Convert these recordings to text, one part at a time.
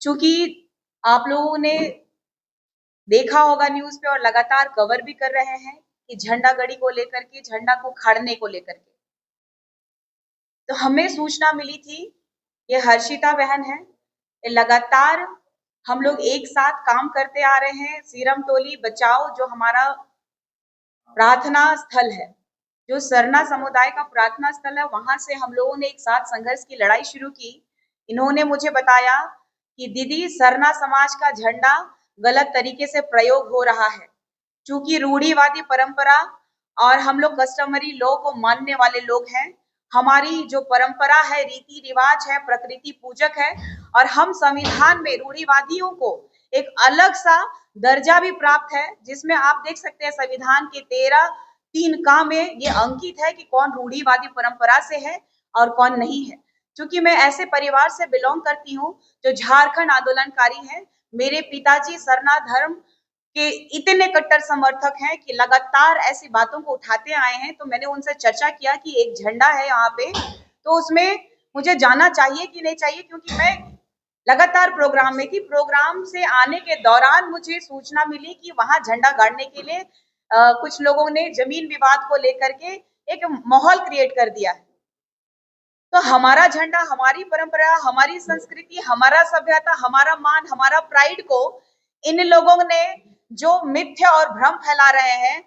चूंकि आप लोगों ने देखा होगा न्यूज पे और लगातार कवर भी कर रहे हैं कि झंडा गड़ी को लेकर के, झंडा को खाड़ने को लेकर के, तो हमें सूचना मिली थी, ये हर्षिता बहन है, ये लगातार हम लोग एक साथ काम करते आ रहे हैं। सीरम टोली बचाओ जो हमारा प्रार्थना स्थल है, जो सरना समुदाय का प्रार्थना स्थल है, वहां से हम लोगों ने एक साथ संघर्ष की लड़ाई शुरू की। इन्होंने मुझे बताया कि दीदी सरना समाज का झंडा गलत तरीके से प्रयोग हो रहा है, चूंकि रूढ़िवादी परंपरा और हम लोग कस्टमरी लॉ को मानने वाले लोग हैं। हमारी जो परंपरा है, रीति रिवाज है, प्रकृति पूजक है, और हम संविधान में रूढ़िवादियों को एक अलग सा दर्जा भी प्राप्त है, जिसमें आप देख सकते हैं संविधान के 13(3) में ये अंकित है कि कौन रूढ़िवादी परंपरा से है और कौन नहीं है। क्योंकि मैं ऐसे परिवार से बिलोंग करती हूँ जो झारखंड आंदोलनकारी है। मेरे पिताजी सरना धर्म के इतने कट्टर समर्थक हैं कि लगातार ऐसी बातों को उठाते आए हैं। तो मैंने उनसे चर्चा किया कि एक झंडा है यहाँ पे, तो उसमें मुझे जाना चाहिए कि नहीं चाहिए, क्योंकि मैं लगातार प्रोग्राम में थी। प्रोग्राम से आने के दौरान मुझे सूचना मिली कि वहां झंडा गाड़ने के लिए कुछ लोगों ने जमीन विवाद को लेकर के एक माहौल क्रिएट कर दिया है। तो हमारा झंडा, हमारी परंपरा, हमारी संस्कृति, हमारा सभ्यता, हमारा मान, हमारा प्राइड को इन लोगों ने जो मिथ्या और भ्रम फैला रहे हैं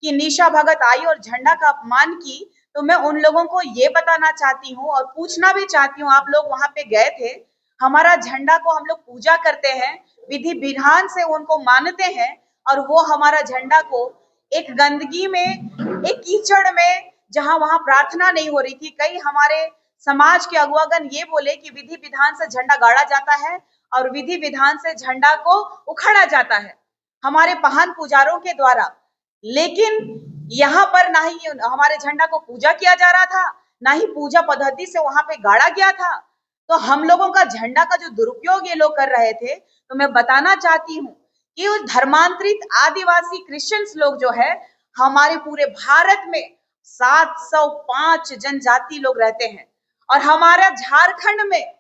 कि निशा भगत आई और झंडा का अपमान की, तो मैं उन लोगों को ये बताना चाहती हूँ और पूछना भी चाहती हूँ, आप लोग वहां पे गए थे, हमारा झंडा को हम लोग पूजा करते हैं, विधि विधान से उनको मानते हैं, और वो हमारा झंडा को एक गंदगी में, एक कीचड़ में, जहां वहां प्रार्थना नहीं हो रही थी, कई हमारे समाज के अगुवागण ये बोले कि विधि विधान से झंडा गाड़ा जाता है और विधि विधान से झंडा को उखाड़ा जाता है हमारे पहान पुजारों के द्वारा। लेकिन यहाँ पर ना ही हमारे झंडा को पूजा किया जा रहा था, ना ही पूजा पद्धति से वहां पे गाड़ा गया था। तो हम लोगों का झंडा का जो दुरुपयोग ये लोग कर रहे थे, तो मैं बताना चाहती हूँ कि उस धर्मांतरित आदिवासी क्रिश्चियंस लोग जो है, हमारे पूरे भारत में 705 जनजाति लोग रहते हैं, और हमारे झारखंड में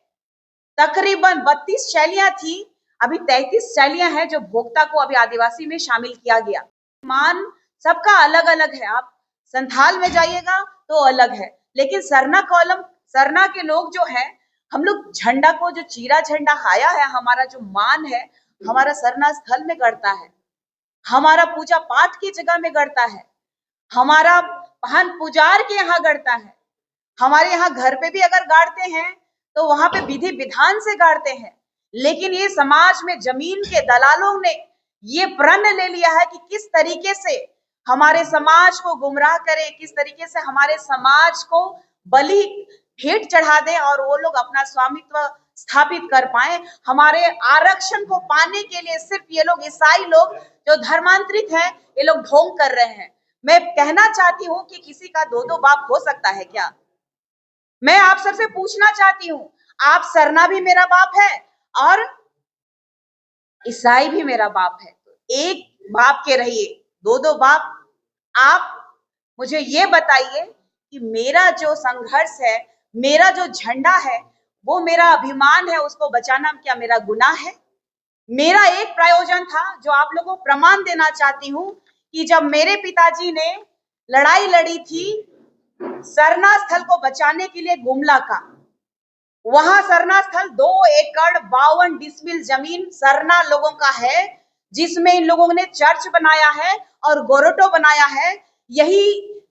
तकरीबन 32 शैलियां थी, अभी 33 शैलियां हैं जो भोक्ता को अभी आदिवासी में शामिल किया गया। मान सबका अलग अलग है, आप संथाल में जाइएगा तो अलग है, लेकिन सरना कॉलम, सरना के लोग जो है, हम लोग झंडा को, जो चीरा झंडा हाया है, हमारा जो मान है, हमारा सरना स्थल में गड़ता है, हमारा पूजा पाठ की जगह में गड़ता है, हमारा पहन पुजार के यहाँ गड़ता है, हमारे यहाँ घर पे भी अगर गाड़ते हैं तो वहां पे विधि विधान से गाड़ते हैं। लेकिन ये समाज में जमीन के दलालों ने ये प्रण ले लिया है कि किस तरीके से हमारे समाज को गुमराह करें, किस तरीके से हमारे समाज को बलि भेंट चढ़ा दें और वो लोग अपना स्वामित्व स्थापित कर पाए। हमारे आरक्षण को पाने के लिए सिर्फ ये लोग, ईसाई लोग जो धर्मांतरित है, ये लोग ढोंग कर रहे हैं। मैं कहना चाहती हूँ कि किसी का दो दो बाप हो सकता है क्या? मैं आप सबसे पूछना चाहती हूँ, आप सरना भी मेरा बाप है और ईसाई भी मेरा बाप है, तो एक बाप के रहिए, दो दो बाप। आप मुझे ये बताइए कि मेरा जो संघर्ष है, मेरा जो झंडा है, वो मेरा अभिमान है, उसको बचाना क्या मेरा गुनाह है? मेरा एक प्रयोजन था जो आप लोगों को प्रमाण देना चाहती हूँ कि जब मेरे पिताजी ने लड़ाई लड़ी थी सरना स्थल को बचाने के लिए गुमला का, वहां सरना स्थल 2 एकड़ 52 डिसमिल जमीन सरना लोगों का है, जिसमें इन लोगों ने चर्च बनाया है और गोरोटो बनाया है। यही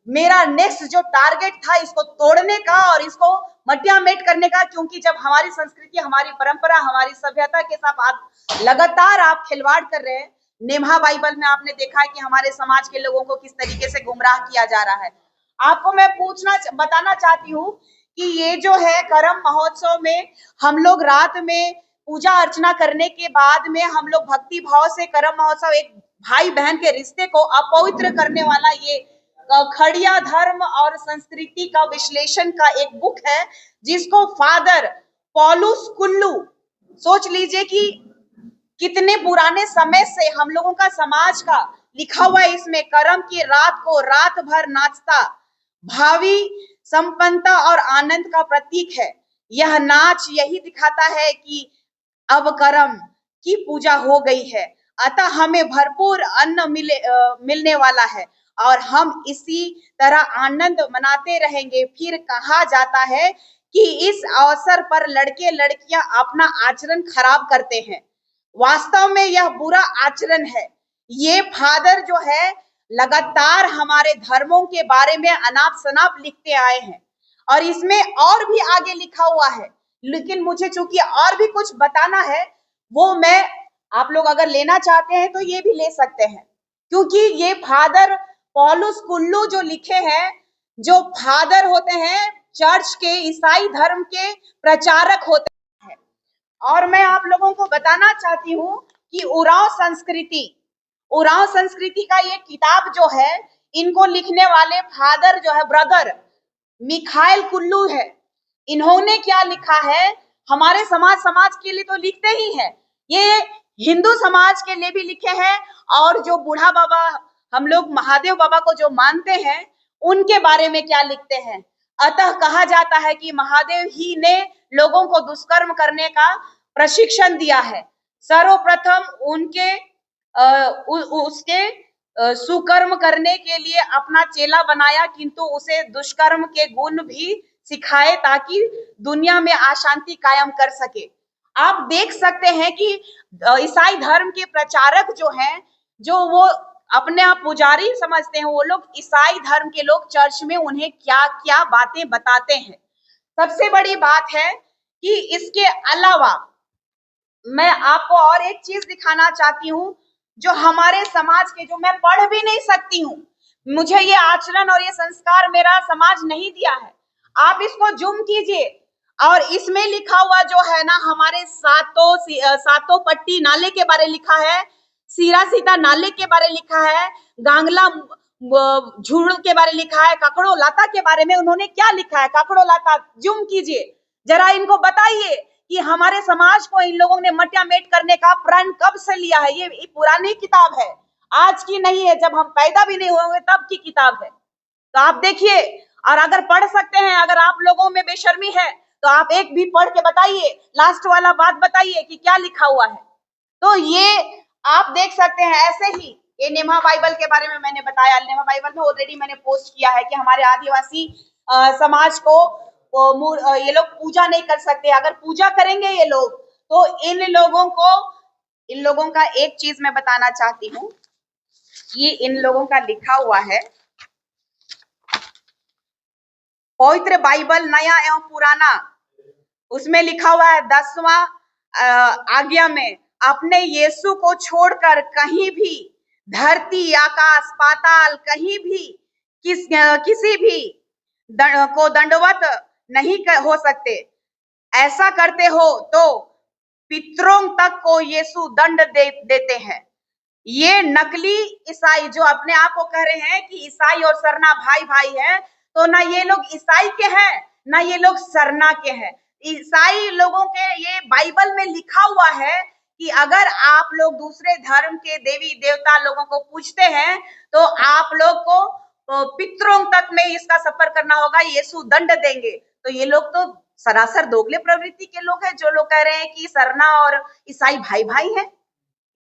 मेरा नेक्स्ट जो टारगेट था, इसको तोड़ने का और इसको मटियामेट करने का, क्योंकि जब हमारी संस्कृति, हमारी परंपरा, हमारी सभ्यता के साथ लगातार आप खिलवाड़ कर रहे हैं। नेम्हा बाइबल में आपने देखा है कि हमारे समाज के लोगों को किस तरीके से गुमराह किया जा रहा है। आपको मैं बताना चाहती हूँ कि ये जो है करम महोत्सव में हम लोग रात में पूजा अर्चना करने के बाद में हम लोग भक्ति भाव से, करम महोत्सव एक भाई बहन के रिश्ते को अपवित्र करने वाला ये खड़िया धर्म और संस्कृति का विश्लेषण का एक बुक है, जिसको फादर पॉलुस कुल्लू, सोच लीजिए कि कितने पुराने समय से हम लोगों का समाज का लिखा हुआ है इसमें। करम की रात को रात भर नाचता, भावी संपन्नता और आनंद का प्रतीक है। यह नाच यही दिखाता है कि अब कर्म की पूजा हो गई है, अतः हमें भरपूर अन्न मिलने वाला है और हम इसी तरह आनंद मनाते रहेंगे। फिर कहा जाता है कि इस अवसर पर लड़के लड़कियां अपना आचरण खराब करते हैं। वास्तव में यह बुरा आचरण है। ये फादर जो है लगातार हमारे धर्मों के बारे में अनाप शनाप लिखते आए हैं और इसमें और भी आगे लिखा हुआ है, लेकिन मुझे चूंकि और भी कुछ बताना है, वो मैं आप लोग अगर लेना चाहते हैं तो ये भी ले सकते हैं, क्योंकि ये फादर पौलुस कुल्लू जो लिखे हैं, जो फादर होते हैं चर्च के, ईसाई धर्म के प्रचारक होते हैं। और मैं आप लोगों को बताना चाहती हूँ कि उरांव संस्कृति का ये किताब जो है, इनको लिखने वाले फादर जो है ब्रदर मिखाइल कुल्लू है। इन्होंने क्या लिखा है, हमारे समाज के लिए तो लिखते ही हैं, ये हिंदू समाज के लिए भी लिखे हैं और जो बूढ़ा बाबा, हम लोग महादेव बाबा को जो मानते हैं, उनके बारे में क्या लिखते हैं। अतः कहा जाता है कि महादेव ही ने लोगों को दुष्कर्म करने का प्रशिक्षण दिया है। सर्वप्रथम उनके उसके सुकर्म करने के लिए अपना चेला बनाया, किंतु उसे दुष्कर्म के गुण भी सिखाए ताकि दुनिया में अशांति कायम कर सके। आप देख सकते हैं कि ईसाई धर्म के प्रचारक जो हैं, जो वो अपने आप पुजारी समझते हैं, वो लोग ईसाई धर्म के लोग चर्च में उन्हें क्या क्या बातें बताते हैं। सबसे बड़ी बात है कि इसके अलावा मैं आपको और एक चीज दिखाना चाहती हूँ, जो हमारे समाज के, जो मैं पढ़ भी नहीं सकती हूँ, मुझे ये आचरण और ये संस्कार मेरा समाज नहीं दिया है। आप इसको जूम कीजिए और इसमें लिखा हुआ जो है ना, हमारे सातों पट्टी नाले के बारे लिखा है, सीरा सीता नाले के बारे लिखा है, गांगला झूड़ के बारे लिखा है, काकड़ो लाता के बारे में उन्होंने क्या लिखा है। काकड़ो लाता जूम कीजिए, जरा इनको बताइए कि हमारे समाज को इन लोगों ने मटियामेट करने का प्रण कब से लिया है। ये पुरानी किताब है, आज की नहीं है, जब हम पैदा भी नहीं होंगे तब की किताब है। तो आप देखिए, और अगर पढ़ सकते हैं, अगर आप लोगों में बेशर्मी है तो आप एक भी पढ़ के बताइए, लास्ट वाला बात बताइए कि क्या लिखा हुआ है। तो ये आप देख सकते हैं। ऐसे ही ये नेमा बाइबल के बारे में मैंने बताया, नेमा बाइबल में ऑलरेडी मैंने पोस्ट किया है कि हमारे आदिवासी समाज को ये लोग पूजा नहीं कर सकते। अगर पूजा करेंगे ये लोग तो इन लोगों का एक चीज मैं बताना चाहती हूँ, ये इन लोगों का लिखा हुआ है, पवित्र बाइबल नया एवं पुराना, उसमें लिखा हुआ है 10वां आज्ञा में, अपने यीशु को छोड़कर कहीं भी, धरती आकाश पाताल कहीं भी किसी भी को दंडवत नहीं हो सकते। ऐसा करते हो तो पितरों तक को यीशु दंड देते हैं। ये नकली ईसाई जो अपने आप को कह रहे हैं कि ईसाई और सरना भाई भाई हैं, तो ना ये लोग ईसाई के हैं ना ये लोग सरना के हैं। ईसाई लोगों के ये बाइबल में लिखा हुआ है कि अगर आप लोग दूसरे धर्म के देवी देवता लोगों को पूजते हैं तो आप लोग को पितरों तक में इसका सफर करना होगा, यीशु दंड देंगे। तो ये लोग तो सरासर दोगले प्रवृत्ति के लोग हैं, जो लोग कह रहे हैं कि सरना और ईसाई भाई भाई हैं।